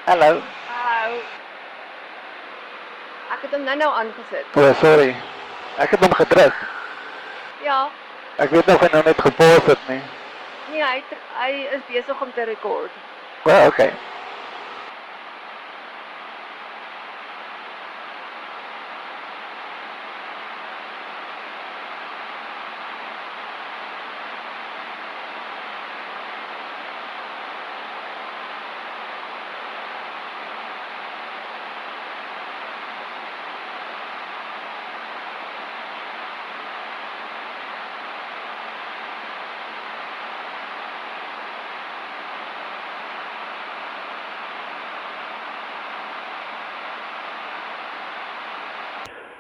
Hallo. Hallo. Ek het hom nou aangesit. Oh, sorry. Ek het hom gedruk. Ja. Ek weet nog hy nou net gepause het nie. Nee, hy is besig om te rekord. Well, okay.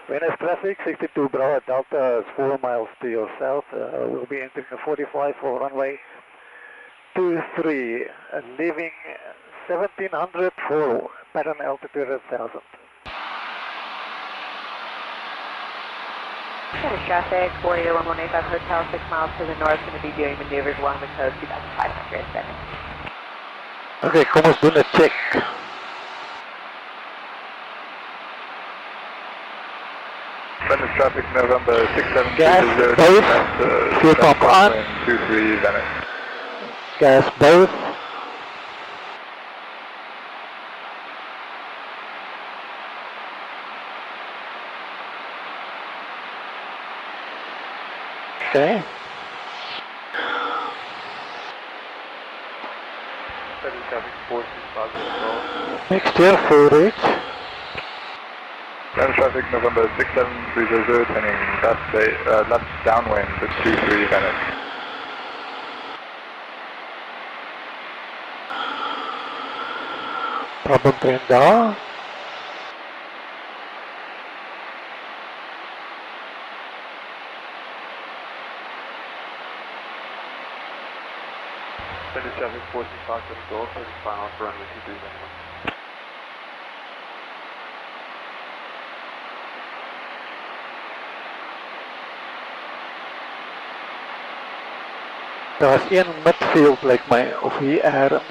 Venus traffic, 62 Bravo Delta is 4 miles to your south. We'll be entering a 45 for runway 23, leaving 1700 for pattern altitude at 1000. Venus traffic, Warrior 1185 Hotel, 6 miles to the north, going to be doing maneuvers along the coast, 2500 Venice. Okay, kom ons doen 'n check. Venice traffic, November 6730. Gas, both. Fuel pump on. 23 Venice. Gas both. Okay. Venice traffic 465. Mixture full reach. Venice traffic, November 67300, turning left downwind to 23 Venice. Problem train daar. Venice traffic 465 to the Gulf, 35 miles for runway 23 Venice. Daar was een midfield lyk my of hier ergens.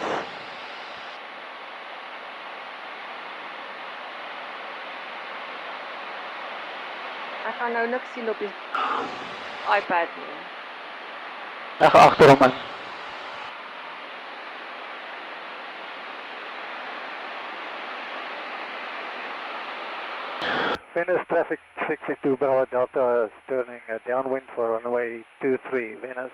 Ek gaan nou niks sien op die iPad nie. Ek gaan agter hom in. Venus traffic 62 Bravo Delta is turning downwind for runway 23 Venus.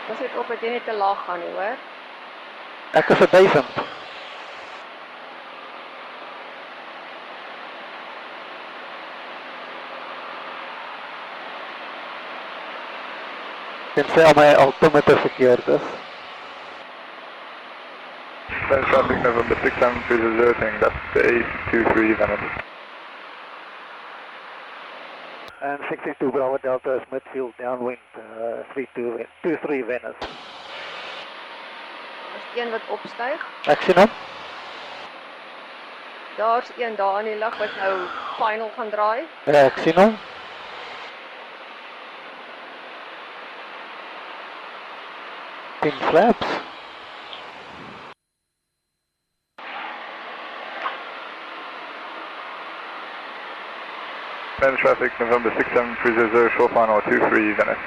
Pas net op dat jy nie te laag gaan nie, hoor. Ek is 1000. Tensy al my altimeter verkeerd is. Venice traffic, November 6730, turning left to 823 Venice. And 62 Bravo Delta is midfield downwind 23 Venus. Is een wat opstyg. Ek sien hom. Daar's een daar in die lug wat nou final gaan draai. Ja, ek sien hom. Pin flaps. Venice traffic, November 67300, short final 23 Venice.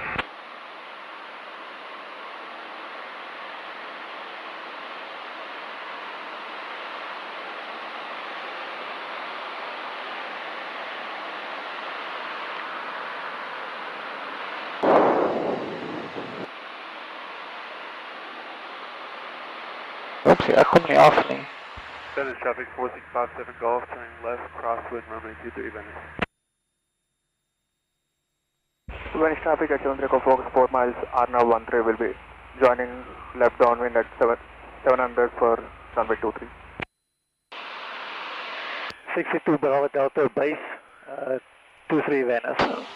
Oepsie, ek kom nie af nie. Venice traffic 4657 Golf, turning left, crosswind, runway 23 Venice. Venice traffic at 734 miles, Arnav 13 will be joining left downwind at 700 for runway 23. 62 Bravo Delta base, 23 Venice.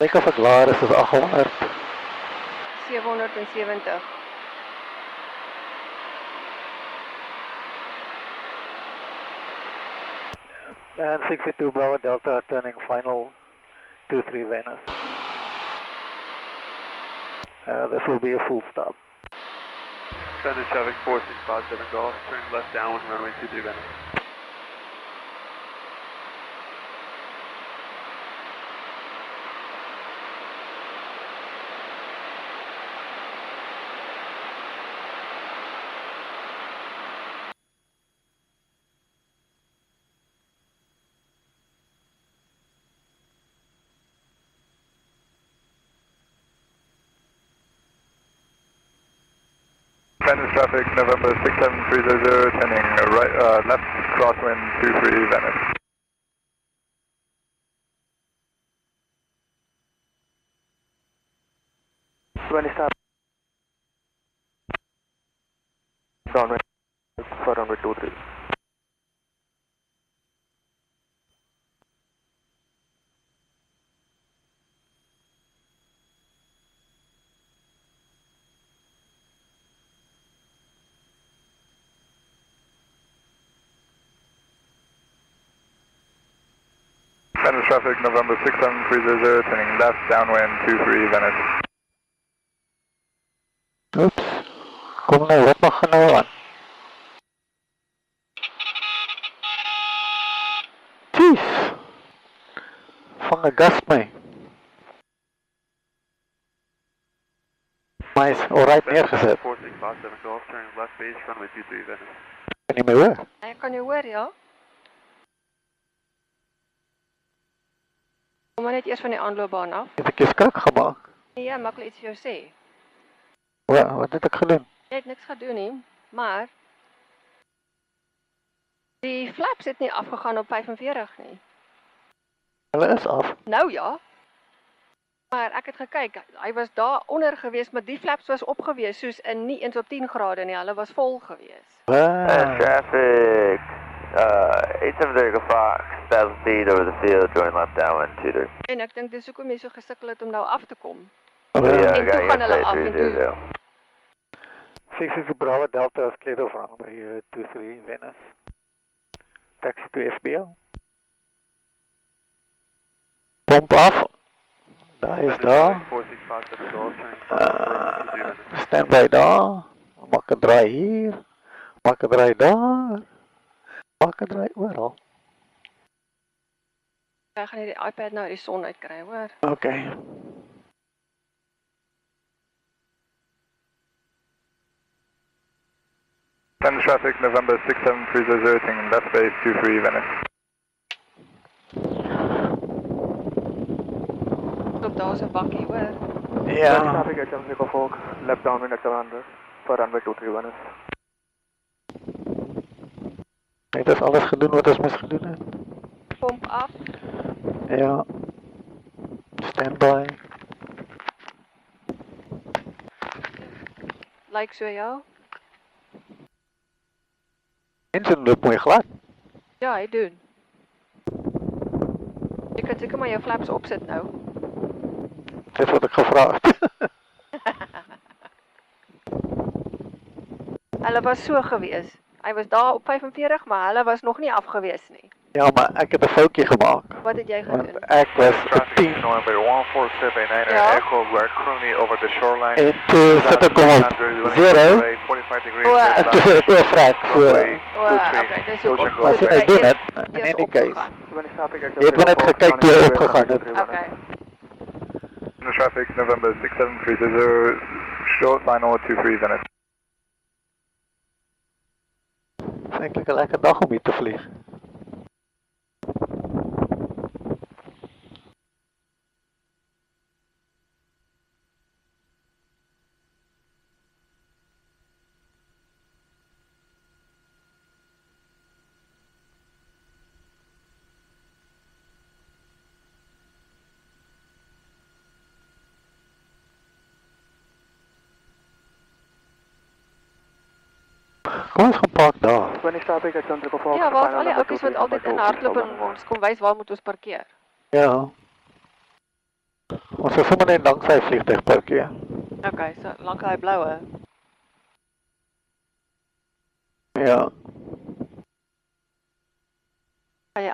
Kyk of ek laer is as 800. 770. And 62 Bravo Delta turning final 23 Venus. This will be a full stop. Standard traffic 4657 Golf, turning left downwind, runway 23 Venice. Standard traffic November 67300, turning right, left crosswind 23 Venice. When stop downwind for runway 23. Standard traffic November 67300, turning left downwind 23 Venice. Oeps. Kom nou, wat mag nou aan? Jeez. Vang 'n gas my. Maar is alright neergeset. 4657 Golf, turning left base, runway 23 Venice. Kan jy my hoor? Ek kan jou hoor, ja? Kom maar net eers van die aanloopbaan af. Het ek jou skrik gemaak? Nee, maar ek wil iets vir jou sê. Wat het ek gedoen? Jy het niks gedoen nie, maar die flaps het nie afgegaan op 45 nie. Hulle is af. Nou ja. Maar ek het gekyk, hy was daar onder gewees, maar die flaps was op gewees soos in nie eens op 10 grade nie, hulle was vol gewees. Traffic 873 Fox, 1000 feet over the field, join left downwind 23. En ek dink dis hoekom jy so gesukkel het om nou af te kom. Yeah, I En got toe you gaan hulle af inside en toe 320. 66 Bravo Delta is cleared over runway 23 Venus. Taxi to FBL. Pomp af. Daar is daar. 4657 Golf, turning left 23 Venice. Stand by daar. Maak 'n draai hier. Maak 'n draai daar. Maak 'n draai oral. Ek gaan hierdie iPad nou uit die son uitkry, hoor. Okay. Standard traffic November 67300, turning left base 23 Venice. Loop daar's 'n bakkie, hoor. Ja. Traffic at 7 Fox, left downwind at 700 for runway 23 Venice. Het ons alles gedoen wat ons moes gedoen het? Pomp af. Ja. Stand by. Lyk so, ja? Engine loop mooi glad. Ja, hy doen. Jy kan seker maar jou flaps opsit nou. Dis wat ek gevra het. Hulle was so gewees. Hy was daar op 45, maar hulle was nog nie afgewees nie. Ja, maar ek het 'n foutjie gemaak. Wat het jy Want gedoen? ek was op Traffic 10 November 14789 Ja. Echo, we're currently over the shoreline. en toe sit ek hom op 0 45 degrees. O, en toe sit ek oorvrek. So, Runway O, okay, dis hoe Ocean maar Golf. ek doen dit in Eers any case. opgegaan. When traffic at Jy het maar net gekyk toe jy opgegaan het. Okay. Standard traffic November 67300, short final 23 Venice. Dis eintlik 'n lekker dag om hier te vlieg. Kom ons gaan park daar. When traffic at 7 Fox, Ja, waar's final al die number ouppies wat 23, altyd in number hardloop 2, en ons kom wys waar moet ons parkeer? Ja. Ons is sommer net langs sy vliegtuig parkeer. Okay, so lank hy bloue. Ja.